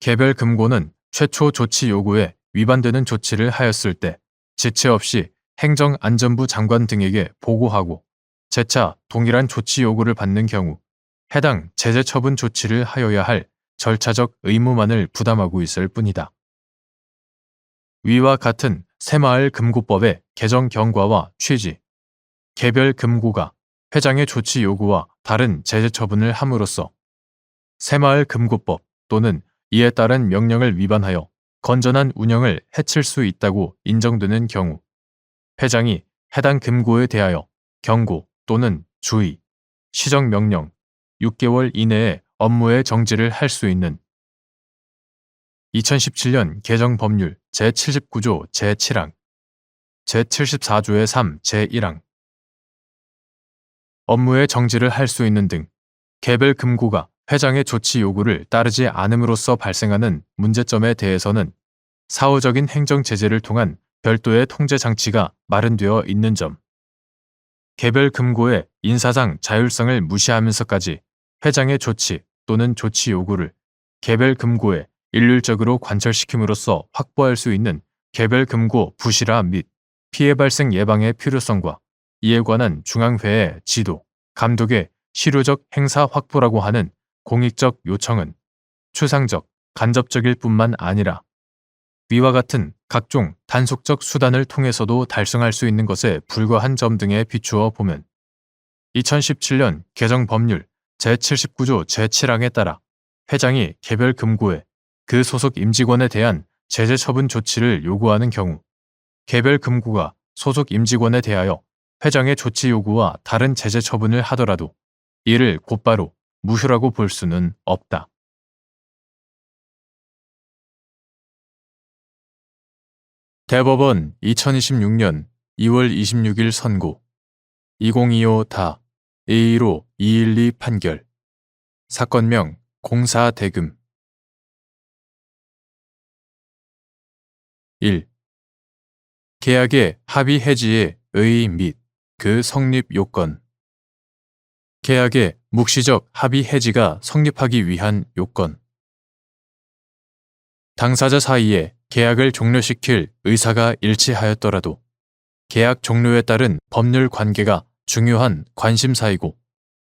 개별 금고는 최초 조치 요구에 위반되는 조치를 하였을 때 지체 없이 행정안전부 장관 등에게 보고하고 재차 동일한 조치 요구를 받는 경우 해당 제재 처분 조치를 하여야 할 절차적 의무만을 부담하고 있을 뿐이다. 위와 같은 새마을금고법의 개정 경과와 취지, 개별 금고가 회장의 조치 요구와 다른 제재 처분을 함으로써 새마을금고법 또는 이에 따른 명령을 위반하여 건전한 운영을 해칠 수 있다고 인정되는 경우 회장이 해당 금고에 대하여 경고 또는 주의, 시정명령 6개월 이내에 업무의 정지를 할 수 있는 2017년 개정 법률 제79조 제7항, 제74조의 3 제1항 업무의 정지를 할 수 있는 등 개별 금고가 회장의 조치 요구를 따르지 않음으로써 발생하는 문제점에 대해서는 사후적인 행정 제재를 통한 별도의 통제 장치가 마련되어 있는 점, 개별 금고의 인사상 자율성을 무시하면서까지 회장의 조치 또는 조치 요구를 개별 금고에 일률적으로 관철시킴으로써 확보할 수 있는 개별 금고 부실화 및 피해 발생 예방의 필요성과 이에 관한 중앙회의 지도, 감독의 실효적 행사 확보라고 하는 공익적 요청은 추상적, 간접적일 뿐만 아니라 위와 같은 각종 단속적 수단을 통해서도 달성할 수 있는 것에 불과한 점 등에 비추어 보면 2017년 개정 법률 제79조 제7항에 따라 회장이 개별 금고에 그 소속 임직원에 대한 제재 처분 조치를 요구하는 경우 개별 금고가 소속 임직원에 대하여 회장의 조치 요구와 다른 제재 처분을 하더라도 이를 곧바로 무효라고 볼 수는 없다. 대법원 2026년 2월 26일 선고 2025다 A15212 판결 사건명 공사대금 1. 계약의 합의 해지의 의의 및 그 성립 요건 계약의 묵시적 합의 해지가 성립하기 위한 요건 당사자 사이에 계약을 종료시킬 의사가 일치하였더라도 계약 종료에 따른 법률 관계가 중요한 관심사이고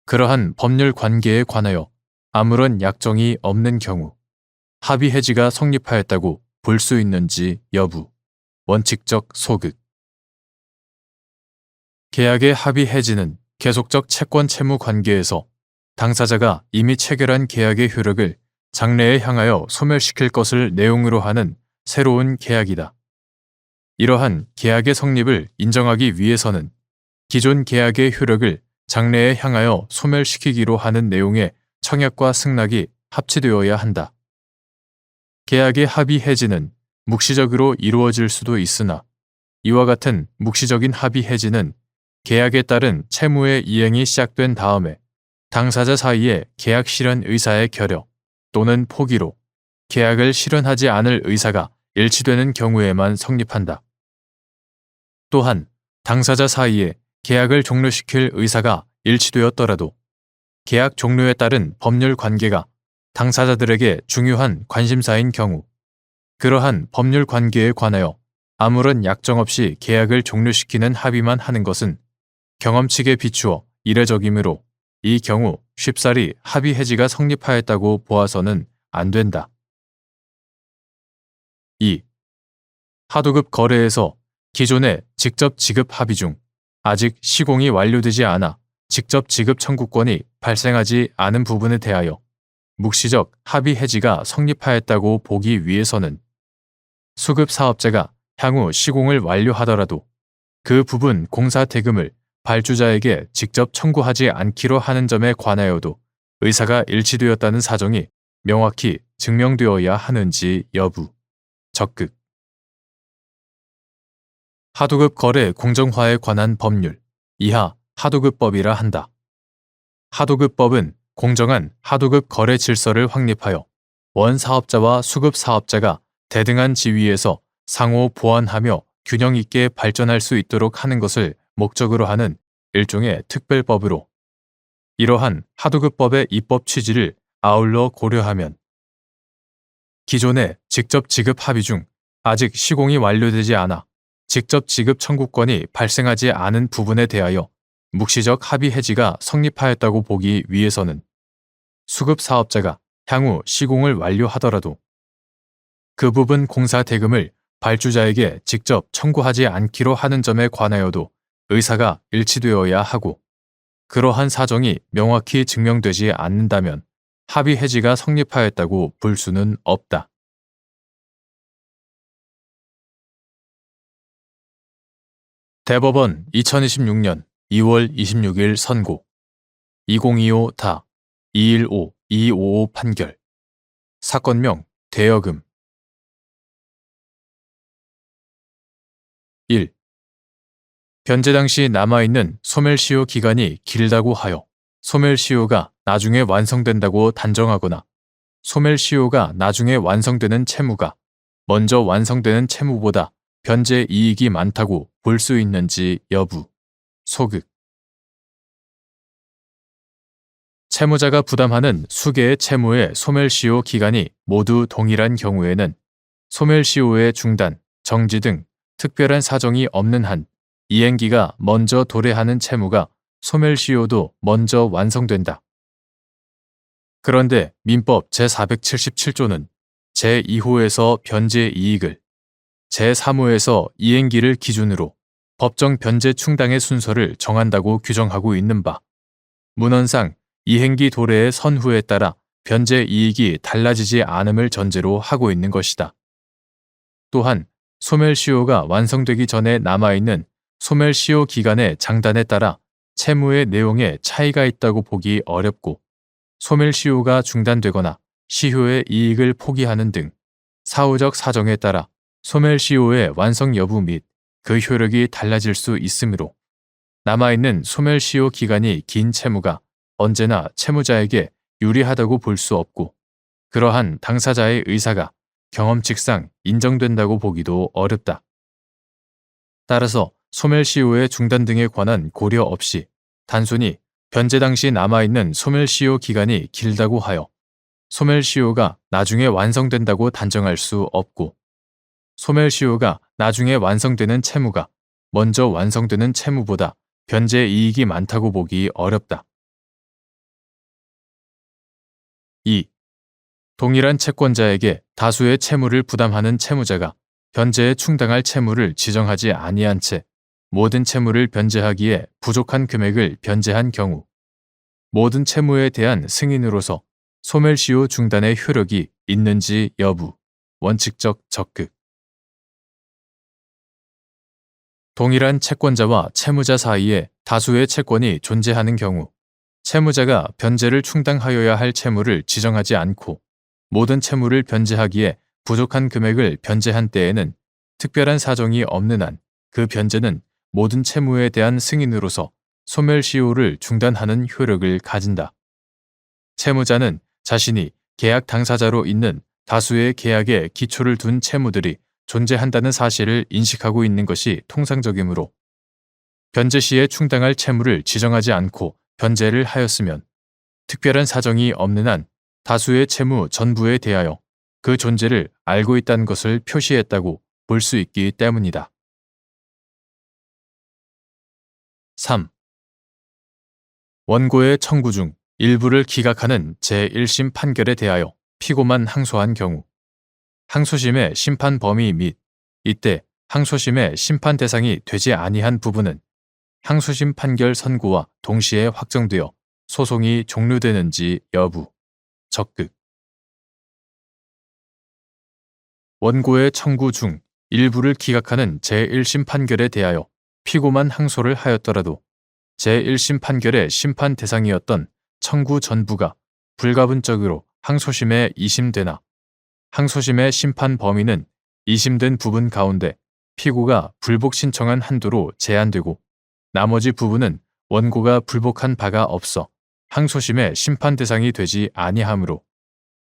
그러한 법률 관계에 관하여 아무런 약정이 없는 경우 합의 해지가 성립하였다고 볼 수 있는지 여부, 원칙적 소극 계약의 합의 해지는 계속적 채권 채무 관계에서 당사자가 이미 체결한 계약의 효력을 장래에 향하여 소멸시킬 것을 내용으로 하는 새로운 계약이다. 이러한 계약의 성립을 인정하기 위해서는 기존 계약의 효력을 장래에 향하여 소멸시키기로 하는 내용의 청약과 승낙이 합치되어야 한다. 계약의 합의 해지는 묵시적으로 이루어질 수도 있으나 이와 같은 묵시적인 합의 해지는 계약에 따른 채무의 이행이 시작된 다음에 당사자 사이에 계약 실현 의사의 결여 또는 포기로 계약을 실현하지 않을 의사가 일치되는 경우에만 성립한다. 또한 당사자 사이에 계약을 종료시킬 의사가 일치되었더라도 계약 종료에 따른 법률 관계가 당사자들에게 중요한 관심사인 경우 그러한 법률 관계에 관하여 아무런 약정 없이 계약을 종료시키는 합의만 하는 것은 경험칙에 비추어 이례적이므로 이 경우 쉽사리 합의 해지가 성립하였다고 보아서는 안 된다. 2. 하도급 거래에서 기존의 직접 지급 합의 중 아직 시공이 완료되지 않아 직접 지급 청구권이 발생하지 않은 부분에 대하여 묵시적 합의 해지가 성립하였다고 보기 위해서는 수급 사업자가 향후 시공을 완료하더라도 그 부분 공사 대금을 발주자에게 직접 청구하지 않기로 하는 점에 관하여도 의사가 일치되었다는 사정이 명확히 증명되어야 하는지 여부. 적극. 하도급 거래 공정화에 관한 법률 이하 하도급법이라 한다. 하도급법은 공정한 하도급 거래 질서를 확립하여 원 사업자와 수급 사업자가 대등한 지위에서 상호 보완하며 균형 있게 발전할 수 있도록 하는 것을 목적으로 하는 일종의 특별법으로 이러한 하도급법의 입법 취지를 아울러 고려하면 기존의 직접 지급 합의 중 아직 시공이 완료되지 않아 직접 지급 청구권이 발생하지 않은 부분에 대하여 묵시적 합의 해지가 성립하였다고 보기 위해서는 수급 사업자가 향후 시공을 완료하더라도 그 부분 공사 대금을 발주자에게 직접 청구하지 않기로 하는 점에 관하여도 의사가 일치되어야 하고 그러한 사정이 명확히 증명되지 않는다면 합의 해지가 성립하였다고 볼 수는 없다. 대법원 2026년 2월 26일 선고 2025다 215-255 판결 사건명 대여금 1. 변제 당시 남아있는 소멸시효 기간이 길다고 하여 소멸시효가 나중에 완성된다고 단정하거나 소멸시효가 나중에 완성되는 채무가 먼저 완성되는 채무보다 변제 이익이 많다고 볼 수 있는지 여부. 소극. 채무자가 부담하는 수개의 채무의 소멸시효 기간이 모두 동일한 경우에는 소멸시효의 중단, 정지 등 특별한 사정이 없는 한 이행기가 먼저 도래하는 채무가 소멸시효도 먼저 완성된다. 그런데 민법 제477조는 제2호에서 변제 이익을, 제3호에서 이행기를 기준으로 법정 변제 충당의 순서를 정한다고 규정하고 있는 바, 문헌상 이행기 도래의 선후에 따라 변제 이익이 달라지지 않음을 전제로 하고 있는 것이다. 또한 소멸시효가 완성되기 전에 남아있는 소멸시효 기간의 장단에 따라 채무의 내용에 차이가 있다고 보기 어렵고 소멸시효가 중단되거나 시효의 이익을 포기하는 등 사후적 사정에 따라 소멸시효의 완성 여부 및 그 효력이 달라질 수 있으므로 남아있는 소멸시효 기간이 긴 채무가 언제나 채무자에게 유리하다고 볼 수 없고 그러한 당사자의 의사가 경험칙상 인정된다고 보기도 어렵다. 따라서 소멸시효의 중단 등에 관한 고려 없이 단순히 변제 당시 남아있는 소멸시효 기간이 길다고 하여 소멸시효가 나중에 완성된다고 단정할 수 없고 소멸시효가 나중에 완성되는 채무가 먼저 완성되는 채무보다 변제 이익이 많다고 보기 어렵다. 2. 동일한 채권자에게 다수의 채무를 부담하는 채무자가 변제에 충당할 채무를 지정하지 아니한 채 모든 채무를 변제하기에 부족한 금액을 변제한 경우 모든 채무에 대한 승인으로서 소멸시효 중단의 효력이 있는지 여부. 원칙적 적극. 동일한 채권자와 채무자 사이에 다수의 채권이 존재하는 경우 채무자가 변제를 충당하여야 할 채무를 지정하지 않고 모든 채무를 변제하기에 부족한 금액을 변제한 때에는 특별한 사정이 없는 한 그 변제는 모든 채무에 대한 승인으로서 소멸시효를 중단하는 효력을 가진다. 채무자는 자신이 계약 당사자로 있는 다수의 계약에 기초를 둔 채무들이 존재한다는 사실을 인식하고 있는 것이 통상적이므로 변제 시에 충당할 채무를 지정하지 않고 변제를 하였으면 특별한 사정이 없는 한 다수의 채무 전부에 대하여 그 존재를 알고 있다는 것을 표시했다고 볼 수 있기 때문이다. 3. 원고의 청구 중 일부를 기각하는 제1심 판결에 대하여 피고만 항소한 경우 항소심의 심판 범위 및 이때 항소심의 심판 대상이 되지 아니한 부분은 항소심 판결 선고와 동시에 확정되어 소송이 종료되는지 여부, 적극. 원고의 청구 중 일부를 기각하는 제1심 판결에 대하여 피고만 항소를 하였더라도 제1심 판결의 심판 대상이었던 청구 전부가 불가분적으로 항소심에 이심되나 항소심의 심판 범위는 이심된 부분 가운데 피고가 불복 신청한 한도로 제한되고 나머지 부분은 원고가 불복한 바가 없어 항소심의 심판 대상이 되지 아니하므로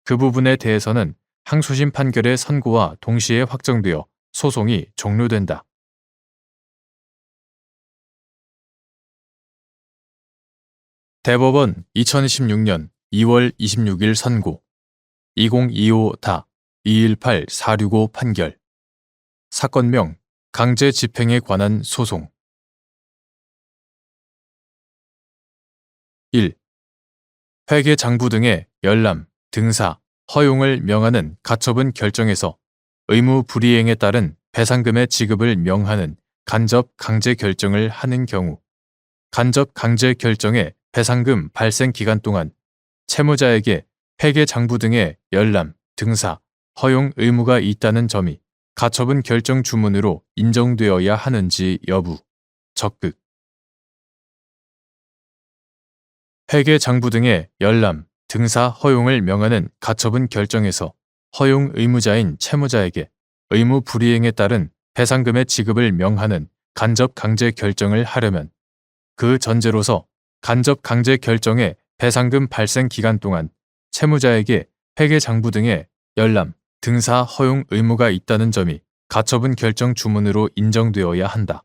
그 부분에 대해서는 항소심 판결의 선고와 동시에 확정되어 소송이 종료된다. 대법원 2026년 2월 26일 선고 2025-218-465 판결 사건명 강제 집행에 관한 소송 1. 회계장부 등의 열람, 등사, 허용을 명하는 가처분 결정에서 의무 불이행에 따른 배상금의 지급을 명하는 간접 강제 결정을 하는 경우 간접 강제 결정의 배상금 발생 기간 동안 채무자에게 회계장부 등의 열람, 등사, 허용 의무가 있다는 점이 가처분 결정 주문으로 인정되어야 하는지 여부, 적극. 회계장부 등의 열람, 등사, 허용을 명하는 가처분 결정에서 허용 의무자인 채무자에게 의무 불이행에 따른 배상금의 지급을 명하는 간접 강제 결정을 하려면 그 전제로서 간접 강제 결정의 배상금 발생 기간 동안 채무자에게 회계장부 등의 열람, 등사, 허용 의무가 있다는 점이 가처분 결정 주문으로 인정되어야 한다.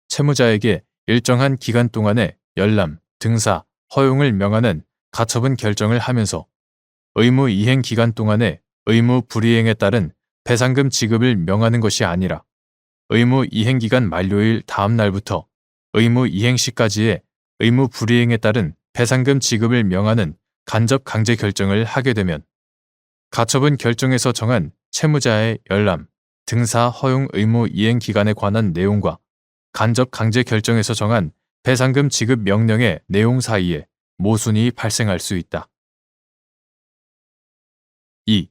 채무자에게 일정한 기간 동안에 열람, 등사, 허용을 명하는 가처분 결정을 하면서 의무 이행 기간 동안에 의무 불이행에 따른 배상금 지급을 명하는 것이 아니라 의무 이행 기간 만료일 다음 날부터 의무 이행 시까지의 의무 불이행에 따른 배상금 지급을 명하는 간접 강제 결정을 하게 되면 가처분 결정에서 정한 채무자의 열람, 등사, 허용 의무 이행 기간에 관한 내용과 간접 강제 결정에서 정한 배상금 지급 명령의 내용 사이에 모순이 발생할 수 있다. 2.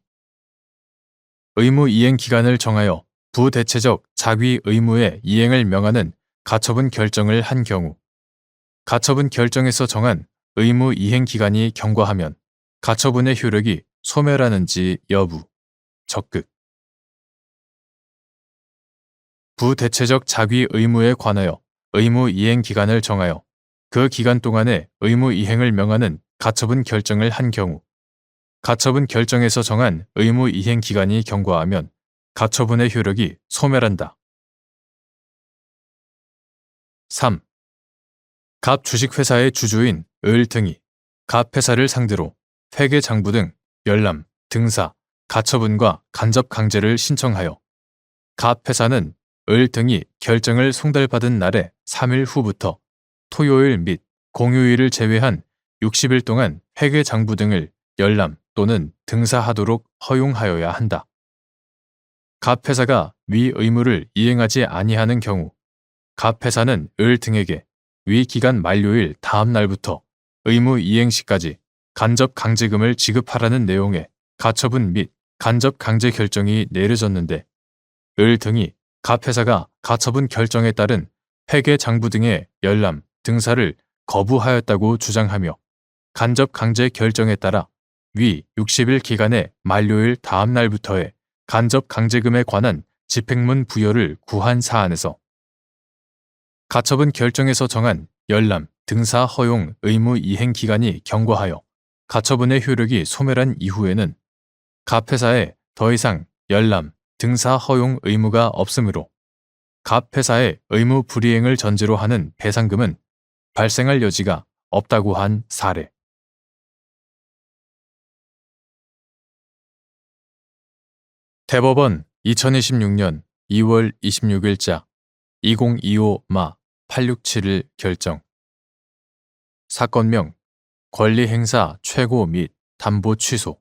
의무 이행 기간을 정하여 부대체적 자기 의무의 이행을 명하는 가처분 결정을 한 경우 가처분 결정에서 정한 의무 이행 기간이 경과하면 가처분의 효력이 소멸하는지 여부, 적극. 부대체적 자기 의무에 관하여 의무 이행 기간을 정하여 그 기간 동안에 의무 이행을 명하는 가처분 결정을 한 경우 가처분 결정에서 정한 의무 이행 기간이 경과하면 가처분의 효력이 소멸한다. 3. 갑 주식회사의 주주인 을 등이 갑 회사를 상대로 회계장부 등 열람, 등사, 가처분과 간접 강제를 신청하여 갑 회사는 을 등이 결정을 송달받은 날의 3일 후부터 토요일 및 공휴일을 제외한 60일 동안 회계장부 등을 열람 또는 등사하도록 허용하여야 한다. 갑 회사가 위 의무를 이행하지 아니하는 경우 갑 회사는 을 등에게 위 기간 만료일 다음 날부터 의무 이행 시까지 간접 강제금을 지급하라는 내용의 가처분 및 간접 강제 결정이 내려졌는데 을 등이 갑 회사가 가처분 결정에 따른 회계장부 등의 열람, 등사를 거부하였다고 주장하며 간접 강제 결정에 따라 위 60일 기간의 만료일 다음 날부터의 간접 강제금에 관한 집행문 부여를 구한 사안에서 가처분 결정에서 정한 열람, 등사 허용 의무 이행 기간이 경과하여 가처분의 효력이 소멸한 이후에는 갑 회사에 더 이상 열람, 등사 허용 의무가 없으므로 갑 회사의 의무 불이행을 전제로 하는 배상금은 발생할 여지가 없다고 한 사례. 대법원 2026년 2월 26일자 2025마 867일 결정. 사건명 권리행사 최고 및 담보 취소.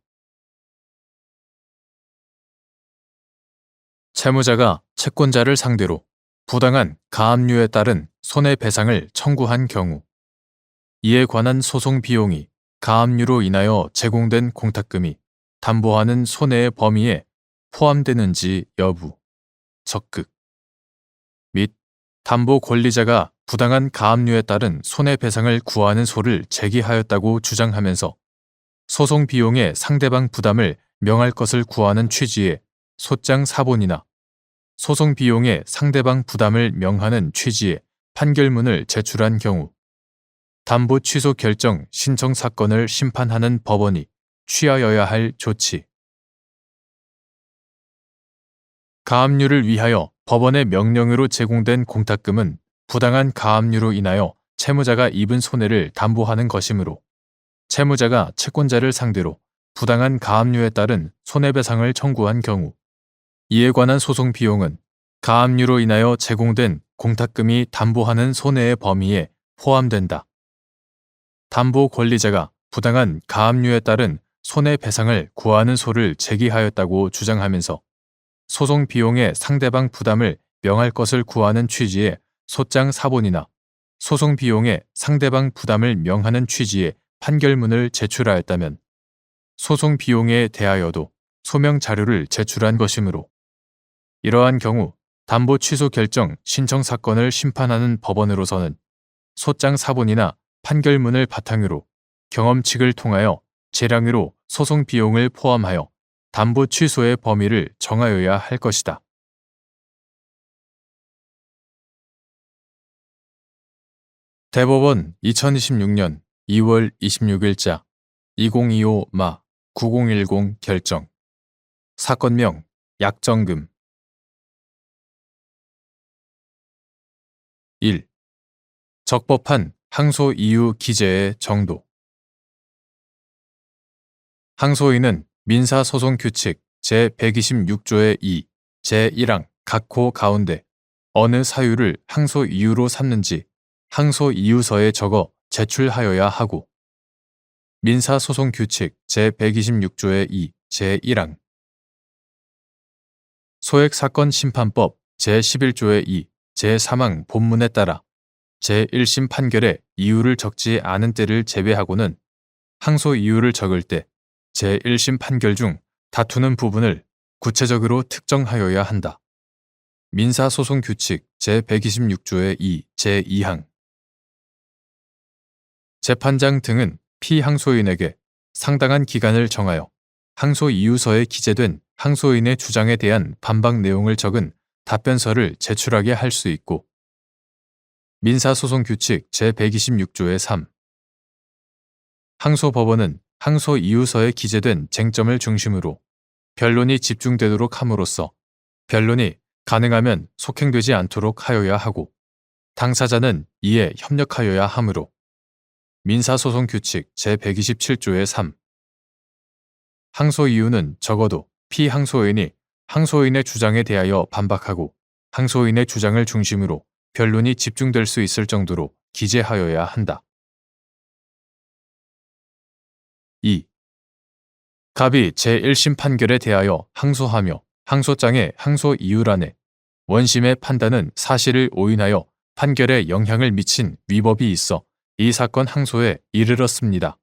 채무자가 채권자를 상대로 부당한 가압류에 따른 손해배상을 청구한 경우 이에 관한 소송 비용이 가압류로 인하여 제공된 공탁금이 담보하는 손해의 범위에 포함되는지 여부, 적극 및 담보 권리자가 부당한 가압류에 따른 손해배상을 구하는 소를 제기하였다고 주장하면서 소송 비용의 상대방 부담을 명할 것을 구하는 취지의 소장 사본이나 소송 비용의 상대방 부담을 명하는 취지의 판결문을 제출한 경우 담보 취소 결정 신청 사건을 심판하는 법원이 취하여야 할 조치. 가압류를 위하여 법원의 명령으로 제공된 공탁금은 부당한 가압류로 인하여 채무자가 입은 손해를 담보하는 것이므로 채무자가 채권자를 상대로 부당한 가압류에 따른 손해배상을 청구한 경우 이에 관한 소송 비용은 가압류로 인하여 제공된 공탁금이 담보하는 손해의 범위에 포함된다. 담보 권리자가 부당한 가압류에 따른 손해배상을 구하는 소를 제기하였다고 주장하면서 소송 비용의 상대방 부담을 명할 것을 구하는 취지의 소장 사본이나 소송 비용의 상대방 부담을 명하는 취지의 판결문을 제출하였다면 소송 비용에 대하여도 소명 자료를 제출한 것이므로 이러한 경우 담보 취소 결정 신청 사건을 심판하는 법원으로서는 소장 사본이나 판결문을 바탕으로 경험칙을 통하여 재량으로 소송 비용을 포함하여 담보 취소의 범위를 정하여야 할 것이다. 대법원 2026년 2월 26일자 2025마 9010 결정. 사건명 약정금. 1. 적법한 항소 이유 기재의 정도. 항소인은 민사소송규칙 제126조의 2, 제1항 각호 가운데 어느 사유를 항소 이유로 삼는지 항소 이유서에 적어 제출하여야 하고 민사소송규칙 제126조의 2, 제1항 소액사건심판법 제11조의 2, 제3항 본문에 따라 제1심 판결에 이유를 적지 않은 때를 제외하고는 항소 이유를 적을 때 제1심 판결 중 다투는 부분을 구체적으로 특정하여야 한다. 민사소송규칙 제126조의 2, 제2항 재판장 등은 피항소인에게 상당한 기간을 정하여 항소 이유서에 기재된 항소인의 주장에 대한 반박 내용을 적은 답변서를 제출하게 할 수 있고 민사소송규칙 제126조의 3. 항소법원은 항소 이유서에 기재된 쟁점을 중심으로 변론이 집중되도록 함으로써 변론이 가능하면 속행되지 않도록 하여야 하고 당사자는 이에 협력하여야 하므로 민사소송규칙 제127조의 3. 항소 이유는 적어도 피항소인이 항소인의 주장에 대하여 반박하고 항소인의 주장을 중심으로 변론이 집중될 수 있을 정도로 기재하여야 한다. 2. 갑이 제1심 판결에 대하여 항소하며 항소장의 항소 이유란에 원심의 판단은 사실을 오인하여 판결에 영향을 미친 위법이 있어 이 사건 항소에 이르렀습니다.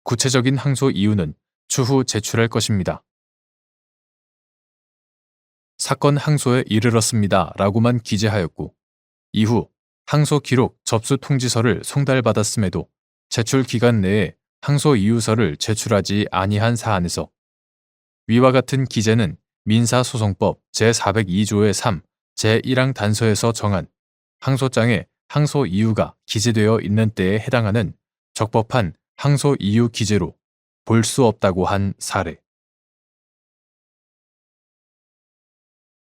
구체적인 항소 이유는 추후 제출할 것입니다. 사건 항소에 이르렀습니다. 라고만 기재하였고 이후 항소 기록 접수 통지서를 송달받았음에도 제출 기간 내에 항소 이유서를 제출하지 아니한 사안에서 위와 같은 기재는 민사소송법 제402조의 3, 제1항 단서에서 정한 항소장에 항소 이유가 기재되어 있는 때에 해당하는 적법한 항소 이유 기재로 볼 수 없다고 한 사례.